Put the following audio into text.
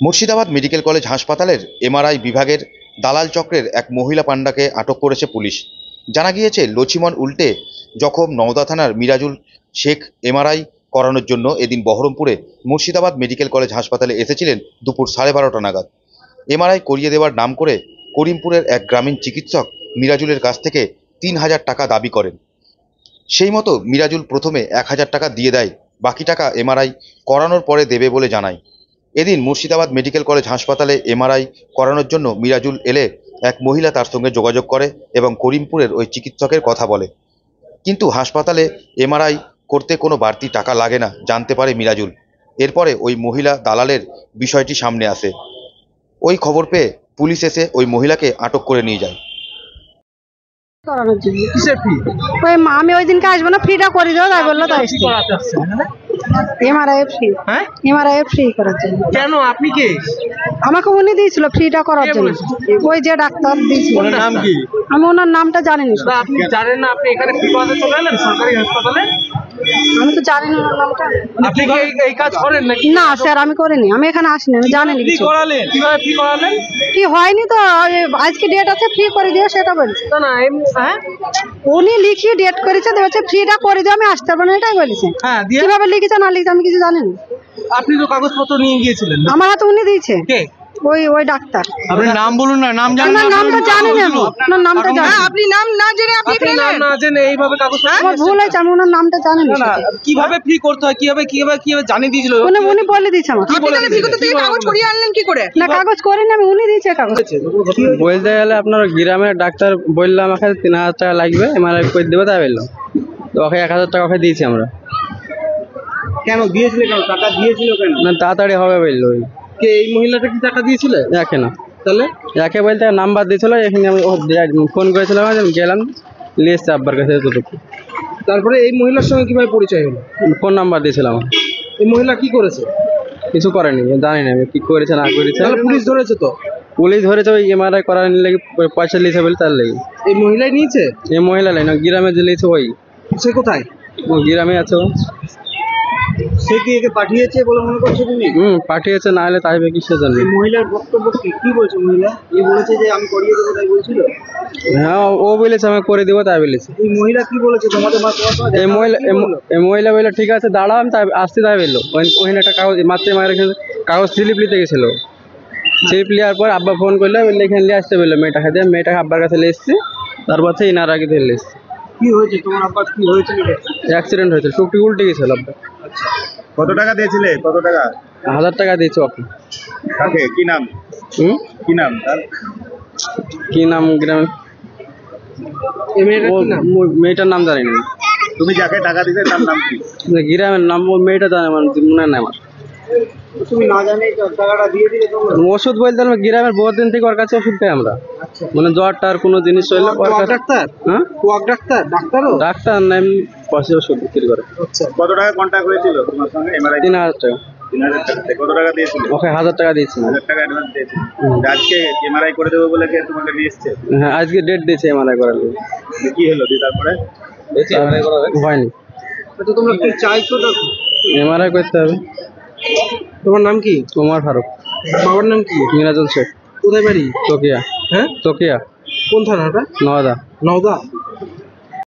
Murshidabad medical college হাসপাতালের MRI বিভাগের দালাল চক্রের এক মহিলা পাণ্ডাকে আটক করেছে পুলিশ। জানা গিয়েছে, লছিমন উল্টে জখম নওদা থানার মিরাজুল শেখ এমআরআই করানোর জন্য এদিন বহরমপুরে মুর্শিদাবাদ মেডিকেল কলেজ হাসপাতালে এসেছিলেন দুপুর 12:30 নাগাদ। এমআরআই করিয়ে দেওয়ার নাম করে করিমপুরের এক গ্রামীণ চিকিৎসক মিরাজুলের কাছ থেকে 3000 টাকা দাবি করেন। সেই মতো মিরাজুল প্রথমে 1000 টাকা দিয়ে দেয়, বাকি টাকা এমআরআই করানোর পরে দেবে বলে জানায়। এদিন মুর্শিদাবাদ মেডিকেল কলেজ হাসপাতালে এমআরআই করানোর জন্য মিরাজুল এলে এক মহিলা তার সঙ্গে যোগাযোগ করে এবং করিমপুরের ওই চিকিৎসকের কথা বলে। কিন্তু হাসপাতালে এমআরআই করতে কোনো বাড়তি টাকা লাগে না জানতে পারে মিরাজুল। এরপরে ওই মহিলা দালালের বিষয়টি সামনে আসে। ওই খবর পেয়ে পুলিশ এসে ওই মহিলাকে আটক করে নিয়ে যায়। করানোর জন্য কিসের ফি? ওই আমি ওই দিনকে আসবো না, ফ্রিটা করে দাও তাই বললো, তাই এমআরআই ফ্রি। হ্যাঁ, এমআরআই ফ্রি করার জন্য। কেন, আপনি কে? আমাকে উনি দিয়েছিল ফ্রিটা করার জন্য, ওই যে ডাক্তার দিয়েছিল। ওনার নাম কি? আমি ওনার নামটা জানি না। আপনি জানেন না? আপনি এখানে ফ্রি করাতে চলে এলেন সরকারি হাসপাতালে? আমি তো জানি না ওনার নামটা। আপনি কি এই কাজ করেন নাকি? না স্যার, আমি করিনি, আমি এখানে আসিনি, আমি জানি না। ফ্রি করালেন? কিভাবে ফ্রি করালেন? কি হয়নি তো, আজকে ডেট আছে, ফ্রি করে দিও সেটা বলছি। না না, হ্যাঁ, উনি লিখিয়ে ডেট করেছে, বলছে ফ্রিটা করে দিও, আমি আসতে পারবো না, এটাই বলেছে। হ্যাঁ, দিয়ে কিভাবে লিখেছে না লিখেছে আমি কিছু জানি না। আপনি তো কাগজপত্র নিয়ে গিয়েছিলেন। আমার হাতে উনি দিয়েছে। কে? ওই ডাক্তার। আপনার নাম বলুন না। নাম জানেন না? নামটা জানি না, আপনার নামটা জানি। আপনি নাম না জেনে নাম না জেনে এইভাবে কাগজ? আমার ভুল হয়েছে, আমি ওনার নামটা জানি না। কিভাবে ফ্রি করতে হয়, কিভাবে জানিয়ে দিয়েছিল? উনি বলে দিয়েছে আমাকে। কাগজ করিয়ে আনলেন কি করে? না, কাগজ করিনি আমি, উনি দিয়েছে কাগজ। বলতে গেলে আপনার গ্রামের ডাক্তার বললো আমাকে 3000 টাকা লাগবে, এমআরআই করে দেবো, তাই বললো। তো ওকে 1000 টাকা ওকে দিয়েছি আমরা। কেন দিয়েছিলে? কেন টাকা দিয়েছিল? কেন না, তাড়াতাড়ি হবে বললো। কে এই মহিলাটা কি টাকা দিয়েছিল? একে না, তাহলে একে বলতে নাম্বার দিয়েছিল, এখানে আমি ফোন করেছিলাম, গেলাম নিয়ে এসছে আব্বার কাছে। তারপরে এই মহিলার সঙ্গে কিভাবে পরিচয় হলো? ফোন নাম্বার দিয়েছিলাম। এই মহিলা কি করেছে? কিছু করেনি, জানি না আমি কি করেছে না করেছে। তাহলে পুলিশ ধরেছে তো? পুলিশ ধরেছে ওই এমআরআই করার লেগে, পয়সা নিয়েছে বলে তার লেগে। এই মহিলাই নিয়েছে? এই মহিলা নেই না, গ্রামে যে নিয়েছে ওই। সে কোথায়? ও গ্রামে আছে। সে কি একে পাঠিয়েছে বলে মনে করছে তুমি? পাঠিয়েছে, না হলে তাই কিসের জন্য? মহিলার বক্তব্য কি বলছে মহিলা? এই বলেছে যে আমি করিয়ে দেবো, তাই বলছিল? হ্যাঁ, ও বলেছে আমি করে দেবো, তাই বলেছে। এই মহিলা কি বলেছে তোমাদের? এই মহিলা বললো ঠিক আছে দাঁড়াও, আমি তাই আসতে, তাই বললো। ওখানে একটা কাগজ মাত্রে মায়ের কাগজ স্লিপ নিতে গেছিল। স্লিপ নেওয়ার পর আব্বা ফোন করলে, বললে এখানে নিয়ে আসতে বললো মেয়েটাকে দিয়ে। মেয়েটাকে আব্বার কাছে নিয়ে এসছে, তারপর থেকে ইনার আগে ধরে এসছে। কি হয়েছে তোমার আব্বার? কি হয়েছিল? অ্যাক্সিডেন্ট হয়েছিল, টুকটুক উল্টে গেছিল আব্বা। কত টাকা দিয়েছিলে? কত টাকা? 1000 টাকা দিয়েছো আপনি। কাকে? কি নাম? কি নাম তার? কি নাম গ্রামে? মেয়েটার নাম জানি না। তুমি যাকে টাকা দিতে তার নাম কি? গ্রামের নাম ও মেয়েটা জানে, মনে নাই আমার। তুমি না জানি টাকাটা দিয়ে দিলে তোমরা? ওষুধ বলতে গ্রামের বহুত দিন থেকে ওর কাছে ওষুধ খাই আমরা। মানে জ্বরটার কোনো জিনিস হইলে ডাক্তার? হ্যাঁ, ডাক্তার। ডাক্তারও? ডাক্তার নাম পয়সা ওষুধ বিক্রি করে। আচ্ছা, কত টাকা কন্ট্যাক্ট হয়েছিল তোমার সঙ্গে এমআরআই? 3000 টাকা। 3000 টাকা। কত টাকা দিয়েছিল? ওকে 1000 টাকা দিয়েছি। 1000 টাকা অ্যাডভান্স দিয়েছিল। আজকে এমআরআই করে দেবো বলে কে তোমাকে নিয়ে এসছে? হ্যাঁ, আজকে ডেট দিয়েছে এমআরআই করার জন্য। কি হলো দিয়ে তারপরে? হয়নি। তো তোমরা কি চাইছো? এমআরআই করতে হবে। তোমার নাম কি? ওমর ফারুক। বাবার নাম কি? মিরাজুল শেখ। কোথায় বাড়ি? তকিয়া। হ্যাঁ, তকিয়া। কোন থানাটা? নওদা। নওদা।